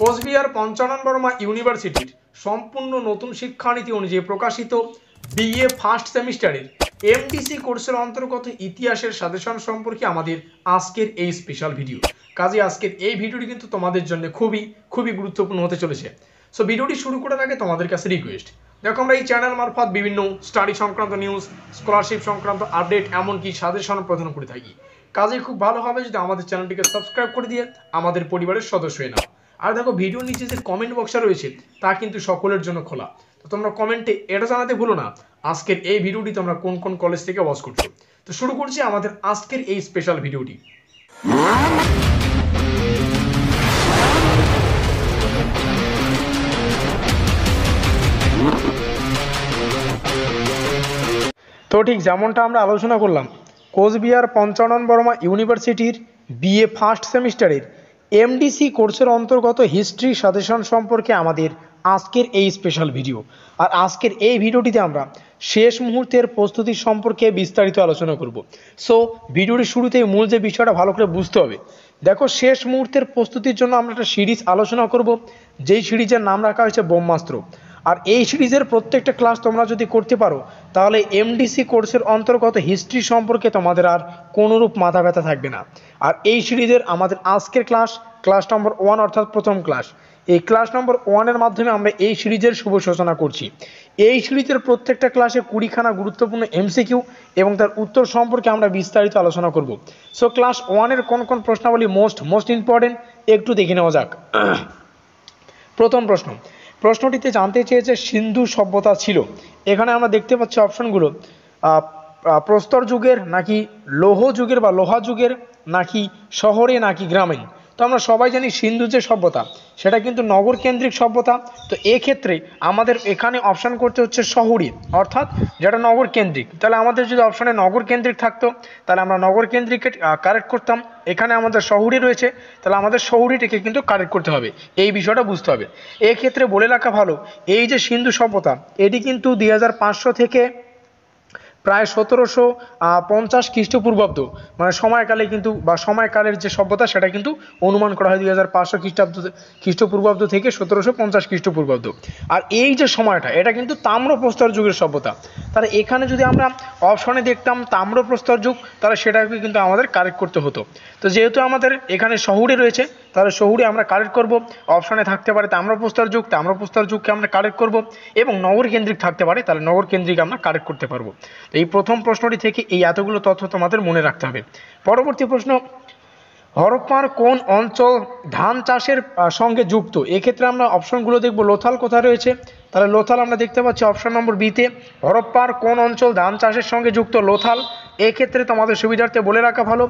কোচবিহার পঞ্চানন বর্মা ইউনিভার্সিটির সম্পূর্ণ নতুন শিক্ষানীতি অনুযায়ী প্রকাশিত বিএ ফার্স্ট সেমিস্টারের এমডিসি কোর্সের অন্তর্গত ইতিহাসের সাজেশন সম্পর্কে আমাদের আজকের এই স্পেশাল ভিডিও। কাজে আজকের এই ভিডিওটি কিন্তু তোমাদের জন্য খুবই গুরুত্বপূর্ণ হতে চলেছে। সো ভিডিওটি শুরু করার আগে তোমাদের কাছে রিকোয়েস্ট, দেখো আমরা এই চ্যানেল মারফত বিভিন্ন স্টাডি সংক্রান্ত নিউজ, স্কলারশিপ সংক্রান্ত আপডেট, এমনকি সাজেশন প্রদান করে থাকি। কাজে খুব ভালো হবে যদি আমাদের চ্যানেলটিকে সাবস্ক্রাইব করে দিয়ে আমাদের পরিবারের সদস্য হয়ে নাও। আর দেখো ভিডিওর নিচে যে কমেন্ট বক্সটা রয়েছে তা কিন্তু সকলের জন্য খোলা, তো তোমরা কমেন্টে এটা জানাতে ভুলো না আজকের এই ভিডিওটি তোমরা কোন কোন কলেজ থেকে ওয়াচ করছো। তো শুরু করছি আমাদের আজকের এই স্পেশাল ভিডিওটি। তো ঠিক যেমনটা আমরা আলোচনা করলাম, কোচবিহার পঞ্চানন বর্মা ইউনিভার্সিটির বিএ ফার্স্ট সেমিস্টারের এমডিসি কোর্সের অন্তর্গত হিস্ট্রি সাজেশন সম্পর্কে আমাদের আজকের এই স্পেশাল ভিডিও। আর আজকের এই ভিডিওটিতে আমরা শেষ মুহূর্তের প্রস্তুতি সম্পর্কে বিস্তারিত আলোচনা করব। সো ভিডিওটির শুরুতেই মূল যে বিষয়টা ভালো করে বুঝতে হবে। দেখো, শেষ মুহূর্তের প্রস্তুতির জন্য আমরা একটা সিরিজ আলোচনা করব, যেই সিরিজের নাম রাখা হয়েছে ব্রহ্মাস্ত্র। আর এই সিরিজের প্রত্যেকটা ক্লাস তোমরা যদি করতে পারো তাহলে এমডিসি কোর্সের অন্তর্গত হিস্ট্রি সম্পর্কে তোমাদের আর কোনোরূপ মাথা ব্যথা থাকবে না। আর এই সিরিজের আমাদের আজকের ক্লাস নম্বর 1 অর্থাৎ প্রথম ক্লাস। এই ক্লাস নম্বর 1-এর মাধ্যমে আমরা এই সিরিজের শুভ সূচনা করছি। এই সিরিজের প্রত্যেকটা ক্লাসে 20খানা গুরুত্বপূর্ণ এমসিকিউ এবং তার উত্তর সম্পর্কে আমরা বিস্তারিত আলোচনা করব। সো ক্লাস 1-এর কোন কোন প্রশ্নাবলী মোস্ট ইম্পর্টেন্ট একটু দেখে নেওয়া যাক। প্রথম প্রশ্নটিতে জানতে চেয়েছে সিন্ধু সভ্যতা ছিল, এখানে আমরা দেখতে পাচ্ছি অপশনগুলো প্রস্তর যুগের নাকি লৌহ যুগের বা লোহা যুগের, নাকি শহরে নাকি গ্রামীণ। তো আমরা সবাই জানি সিন্ধু যে সভ্যতা সেটা কিন্তু নগর কেন্দ্রিক সভ্যতা। তো এক্ষেত্রে আমাদের এখানে অপশান করতে হচ্ছে শহরে, অর্থাৎ যেটা নগর কেন্দ্রিক। তাহলে আমাদের যদি অপশানে নগর কেন্দ্রিক থাকতো তাহলে আমরা নগর কেন্দ্রিক কারেক্ট করতাম। এখানে আমাদের শহরে রয়েছে তাহলে আমাদের শহরটিকে কিন্তু কারেক্ট করতে হবে, এই বিষয়টা বুঝতে হবে। এক্ষেত্রে বলে রাখা ভালো, এই যে সিন্ধু সভ্যতা এটি কিন্তু 2500 থেকে প্রায় 1750 খ্রিস্টপূর্বাব্দ মানে সময়কালে কিন্তু বা সময়কালের যে সভ্যতা সেটা কিন্তু অনুমান করা হয় 2500 খ্রিস্টপূর্বাব্দ থেকে 1750 খ্রিস্টপূর্বাব্দ। আর এই যে সময়টা এটা কিন্তু তাম্রপ্রস্তর যুগের সভ্যতা। তাহলে এখানে যদি আমরা অপশনে দেখতাম তাম্রপ্রস্তর যুগ তাহলে সেটাকে কিন্তু আমাদের কারেক্ট করতে হতো। তো যেহেতু আমাদের এখানে শহুরে রয়েছে তাহলে শহুরে আমরা কারেক্ট করব। অপশনে থাকতে পারে তাম্রপ্রস্তর যুগকে আমরা কারেক্ট করব, এবং নগর কেন্দ্রিক থাকতে পারে তাহলে নগর কেন্দ্রিক আমরা কারেক্ট করতে পারবো। এই প্রথম প্রশ্নটি থেকে এই এতগুলো তথ্য তোমাদের মনে রাখতে হবে। পরবর্তী প্রশ্ন, হরপ্পার কোন অঞ্চল ধান চাষের সঙ্গে যুক্ত? এক্ষেত্রে আমরা অপশনগুলো দেখব। লোথাল কোথায় রয়েছে? তাহলে লোথাল আমরা দেখতে পাচ্ছি অপশন নম্বর বিতে। হরপ্পার কোন অঞ্চল ধান চাষের সঙ্গে যুক্ত? লোথাল। এক্ষেত্রে তোমাদের সুবিধার্থে বলে রাখা ভালো,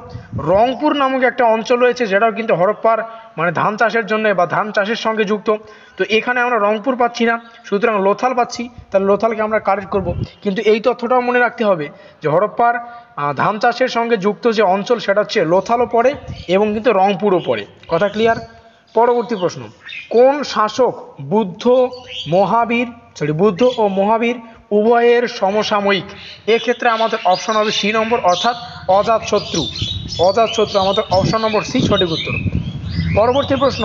রংপুর নামক একটা অঞ্চল রয়েছে যেটাও কিন্তু হরপ্পার মানে ধান চাষের জন্য বা ধান চাষের সঙ্গে যুক্ত। তো এখানে আমরা রংপুর পাচ্ছি না, সুতরাং লোথাল পাচ্ছি, তাহলে লোথালকে আমরা কারেক্ট করব। কিন্তু এই তথ্যটাও মনে রাখতে হবে যে হরপ্পার ধান চাষের সঙ্গে যুক্ত যে অঞ্চল সেটা হচ্ছে লোথালও পড়ে এবং কিন্তু রংপুরও পড়ে। কথা ক্লিয়ার? পরবর্তী প্রশ্ন, কোন শাসক বুদ্ধ ও মহাবীর উভয়ের সমসাময়িক? এক্ষেত্রে আমাদের অপশন হবে সি নম্বর, অর্থাৎ অজাতশত্রু আমাদের অপশন নম্বর সি সঠিক উত্তর। পরবর্তী প্রশ্ন,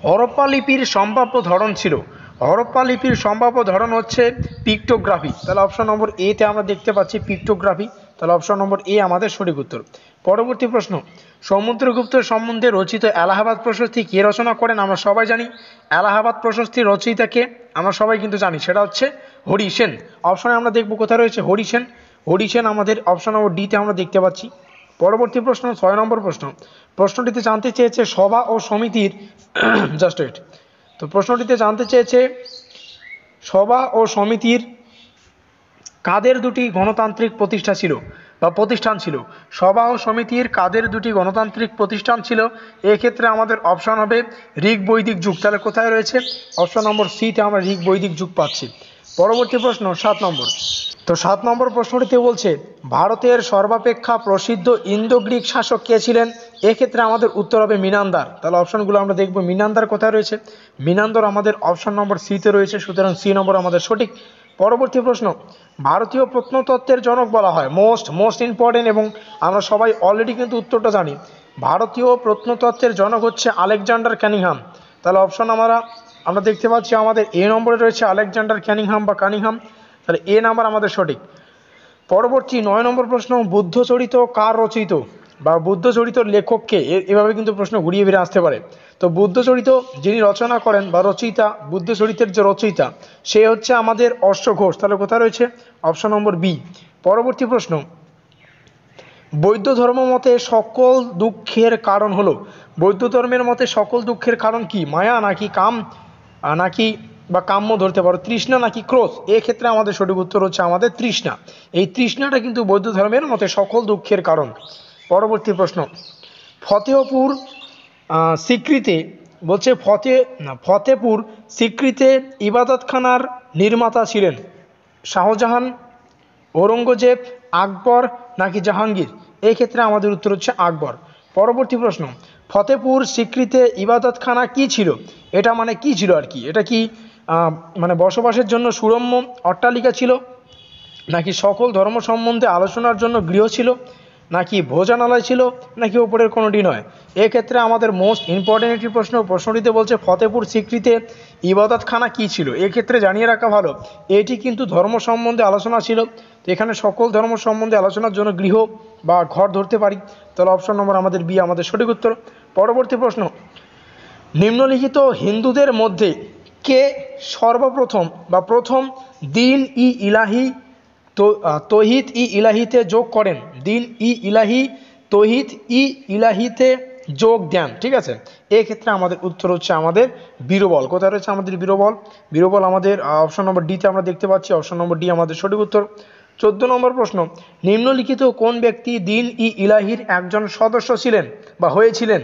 হরপ্পা লিপির সম্ভাব্য ধরন ছিল? হরপ্পা লিপির সম্ভাব্য ধরন হচ্ছে পিক্টোগ্রাফি, তাহলে অপশন নম্বর এতে আমরা দেখতে পাচ্ছি পিক্টোগ্রাফি, তাহলে অপশন নম্বর এ আমাদের সঠিক উত্তর। পরবর্তী প্রশ্ন, সমুদ্রগুপ্ত সম্বন্ধে রচিত এলাহাবাদ প্রশস্তি কে রচনা করেন? আমরা সবাই জানি এলাহাবাদ প্রশস্তির রচয়িতাকে আমরা সবাই কিন্তু জানি, সেটা হচ্ছে হরি সেন। অপশনে আমরা দেখব কোথায় রয়েছে হরি সেন আমাদের অপশন নম্বর ডিতে আমরা দেখতে পাচ্ছি। পরবর্তী প্রশ্ন, 6 নম্বর প্রশ্নটিতে জানতে চেয়েছে সভা ও সমিতির প্রশ্নটিতে জানতে চেয়েছে সভা ও সমিতির কাদের দুটি গণতান্ত্রিক প্রতিষ্ঠান ছিল? সভা ও সমিতির কাদের দুটি গণতান্ত্রিক প্রতিষ্ঠান ছিল? এক্ষেত্রে আমাদের অপশন হবে ঋগ বৈদিক যুগ। তাহলে কোথায় রয়েছে? অপশন নম্বর সিতে আমরা ঋগ বৈদিক যুগ পাচ্ছি। পরবর্তী প্রশ্ন 7 নম্বর। তো 7 নম্বর প্রশ্নটিতে বলছে ভারতের সর্বাপেক্ষা প্রসিদ্ধ ইন্দো গ্রিক শাসক কে ছিলেন? এক্ষেত্রে আমাদের উত্তর হবে মিনান্দার। তাহলে অপশনগুলো আমরা দেখব, মিনান্দার কোথায় রয়েছে? মিনান্দর আমাদের অপশন নম্বর সিতে রয়েছে, সুতরাং সি নম্বর আমাদের সঠিক। পরবর্তী প্রশ্ন, ভারতীয় প্রত্নতত্ত্বের জনক বলা হয় মোস্ট ইম্পর্টেন্ট, এবং আমরা সবাই অলরেডি কিন্তু উত্তরটা জানি। ভারতীয় প্রত্নতত্ত্বের জনক হচ্ছে আলেকজান্ডার ক্যানিংহাম। তাহলে অপশন আমরা দেখতে পাচ্ছি আমাদের এ নম্বরে রয়েছে আলেকজান্ডার ক্যানিংহাম বা কানিংহাম। তাহলে এ নাম্বার আমাদের সঠিক। পরবর্তী 9 নম্বর প্রশ্ন, বুদ্ধচরিত কার রচিত বা বুদ্ধচরিতর লেখককে? এভাবে কিন্তু প্রশ্ন ঘুরিয়ে ফিরে আসতে পারে। তো বুদ্ধচরিত যিনি রচনা করেন বা রচয়িতা, বুদ্ধচরিতের যে রচয়িতা সে হচ্ছে আমাদের অশ্ব ঘোষ। তাহলে কোথায় রয়েছে? Option number B. পরবর্তী প্রশ্ন, বৌদ্ধ ধর্ম মতে সকল দুঃখের কারণ হলো? বৌদ্ধ ধর্মের মতে সকল দুঃখের কারণ কি? মায়া নাকি কাম নাকি বা কাম্য ধরতে পারো, তৃষ্ণা নাকি ক্রোধ? এক্ষেত্রে আমাদের সঠিক উত্তর হচ্ছে আমাদের তৃষ্ণা। এই তৃষ্ণাটা কিন্তু বৌদ্ধ ধর্মের মতে সকল দুঃখের কারণ। পরবর্তী প্রশ্ন, ফতেহপুর সিক্রিতে বলছে ফতেপুর সিক্রিতে ইবাদতখানার নির্মাতা ছিলেন শাহজাহান, ঔরঙ্গজেব, আকবর নাকি জাহাঙ্গীর? এই ক্ষেত্রে আমাদের উত্তর হচ্ছে আকবর। পরবর্তী প্রশ্ন, ফতেপুর সিক্রিতে ইবাদতখানা কি ছিল? এটা মানে কি ছিল আর কি? এটা কি মানে বসবাসের জন্য সুরম্য অট্টালিকা ছিল, নাকি সকল ধর্ম সম্বন্ধে আলোচনার জন্য গৃহ ছিল, নাকি ভোজনালয় ছিল, নাকি ওপরের কোনোটি নয়? এক্ষেত্রে আমাদের মোস্ট ইম্পর্টেন্ট একটি প্রশ্নটিতে বলছে ফতেপুর সিক্রিতে ইবাদতখানা কি ছিল? এক্ষেত্রে জানিয়ে রাখা ভালো এটি কিন্তু ধর্ম সম্বন্ধে আলোচনা ছিল। তো এখানে সকল ধর্ম সম্বন্ধে আলোচনার জন্য গৃহ বা ঘর ধরতে পারি। তাহলে অপশন নম্বর আমাদের বি আমাদের সঠিক উত্তর। পরবর্তী প্রশ্ন, নিম্নলিখিত হিন্দুদের মধ্যে কে সর্বপ্রথম বা প্রথম দিন ই ইলাহি তৌহিদ ই ইলাহিতে যোগ করেন? দিন ই ইলাহি তৌহিদ ই ইলাহিতে যোগ দেন, ঠিক আছে? এক্ষেত্রে আমাদের উত্তর হচ্ছে আমাদের বীরবল। কোথায় রয়েছে আমাদের বীরবল? বীরবল আমাদের অপশন নম্বর ডিতে আমরা দেখতে পাচ্ছি। অপশন নম্বর ডি আমাদের সঠিক উত্তর। 14 নম্বর প্রশ্ন, নিম্নলিখিত কোন ব্যক্তি দিন ই ইলাহির একজন সদস্য ছিলেন বা হয়েছিলেন?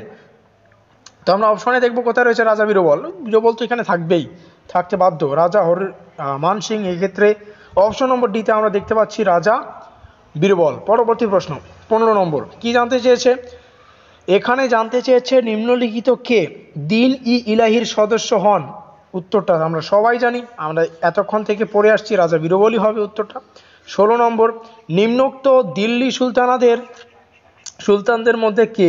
তো আমরা অপশনে দেখবো কোথায় রয়েছে রাজা বীরবল। বীরবল তো এখানে থাকতে বাধ্য, রাজা মান সিং। এই ক্ষেত্রে অপশন নম্বর ডিতে আমরা দেখতে পাচ্ছি রাজা বীরবল। পরবর্তী প্রশ্ন 15 নম্বর, কি জানতে চেয়েছে? এখানে জানতে চেয়েছে নিম্নলিখিত কে দিন ই ইলাহির সদস্য হন? উত্তরটা আমরা সবাই জানি, আমরা এতক্ষণ থেকে পড়ে আসছি, রাজা বীরবলই হবে উত্তরটা। 16 নম্বর, নিম্নোক্ত দিল্লি সুলতানদের মধ্যে কে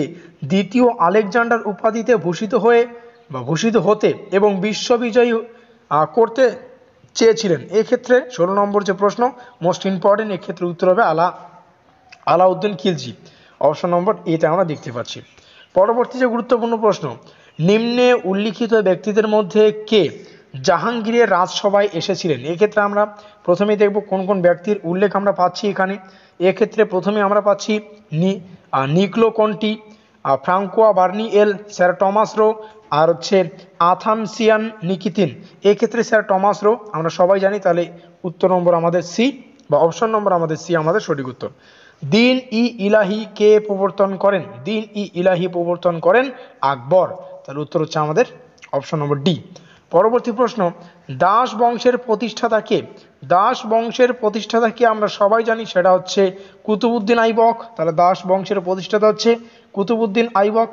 দ্বিতীয় আলেকজান্ডার উপাধিতে ভূষিত হতে এবং বিশ্ববিজয়ী করতে চেয়েছিলেন? এক্ষেত্রে 16 নম্বর যে প্রশ্ন মোস্ট ইম্পর্টেন্ট, এক্ষেত্রে উত্তর হবে আলাউদ্দিন খিলজি। অপশন নম্বর এতে আমরা দেখতে পাচ্ছি। পরবর্তী যে গুরুত্বপূর্ণ প্রশ্ন, নিম্নে উল্লিখিত ব্যক্তিদের মধ্যে কে জাহাঙ্গীরের রাজসভায় এসেছিলেন? এক্ষেত্রে আমরা প্রথমেই দেখব কোন কোন ব্যক্তির উল্লেখ আমরা পাচ্ছি এখানে। এক্ষেত্রে প্রথমে আমরা পাচ্ছি নিকলো কন্টি, ফ্রাঙ্কোয়া বার্নিয়েল, স্যার টমাস রো আর হচ্ছে আথামসিয়ান নিকিতিন। এক্ষেত্রে স্যার টমাস রো আমরা সবাই জানি। তাহলে উত্তর নম্বর আমাদের সি বা অপশন নম্বর আমাদের সি আমাদের সঠিক উত্তর। দিন ই ইলাহি কে প্রবর্তন করেন? দিন ই ইলাহি প্রবর্তন করেন আকবর। তাহলে উত্তর হচ্ছে আমাদের অপশন নম্বর ডি। পরবর্তী প্রশ্ন, দাস বংশের প্রতিষ্ঠাতা কে? দাস বংশের প্রতিষ্ঠাতা কে আমরা সবাই জানি, সেটা হচ্ছে কুতুবউদ্দিন আইবক। তাহলে দাস বংশের প্রতিষ্ঠাতা হচ্ছে কুতুবউদ্দিন আইবক।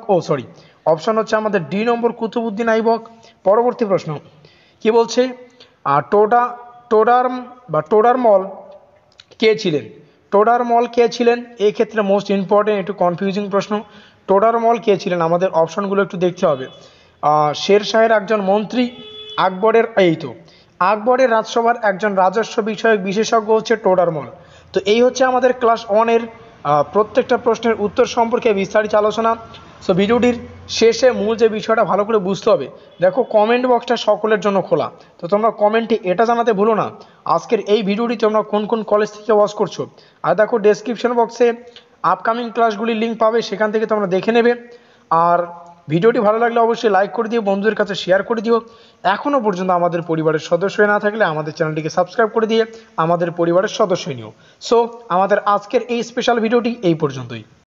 অপশন হচ্ছে আমাদের ডি নম্বর কুতুবউদ্দিন আইবক। পরবর্তী প্রশ্ন কি বলছে? টোডারমল কে ছিলেন? টোডারমল কে ছিলেন? এই ক্ষেত্রে মোস্ট ইম্পর্টেন্ট একটু কনফিউজিং প্রশ্ন। টোডারমল কে ছিলেন? আমাদের অপশনগুলো একটু দেখতে হবে। শের শাহের একজন মন্ত্রী, আকবরের রাজসভার একজন রাজস্ব বিষয়ক বিশেষজ্ঞ হচ্ছে টোডারমল। তো এই হচ্ছে আমাদের ক্লাস 1-এর প্রত্যেকটা প্রশ্নের উত্তর সম্পর্কে বিস্তারিত আলোচনা। সো ভিডিওটির শেষে মূল যে বিষয়টা ভালো করে বুঝতে হবে, দেখো কমেন্ট বক্সটা সকলের জন্য খোলা। তো তোমরা কমেন্টে এটা জানাতে ভুলো না আজকের এই ভিডিওটি তোমরা কোন কোন কলেজ থেকে ওয়াচ করছো। আর দেখো ডেসক্রিপশন বক্সে আপকামিং ক্লাসগুলির লিঙ্ক পাবে, সেখান থেকে তোমরা দেখে নেবে। আর ভিডিওটি ভালো লাগলে অবশ্যই লাইক করে দিও, বন্ধুদের কাছে শেয়ার করে দিও। এখনও পর্যন্ত আমাদের পরিবারের সদস্য না থাকলে আমাদের চ্যানেলটিকে সাবস্ক্রাইব করে দিয়ে আমাদের পরিবারের সদস্য নিও। সো আমাদের আজকের এই স্পেশাল ভিডিওটি এই পর্যন্তই।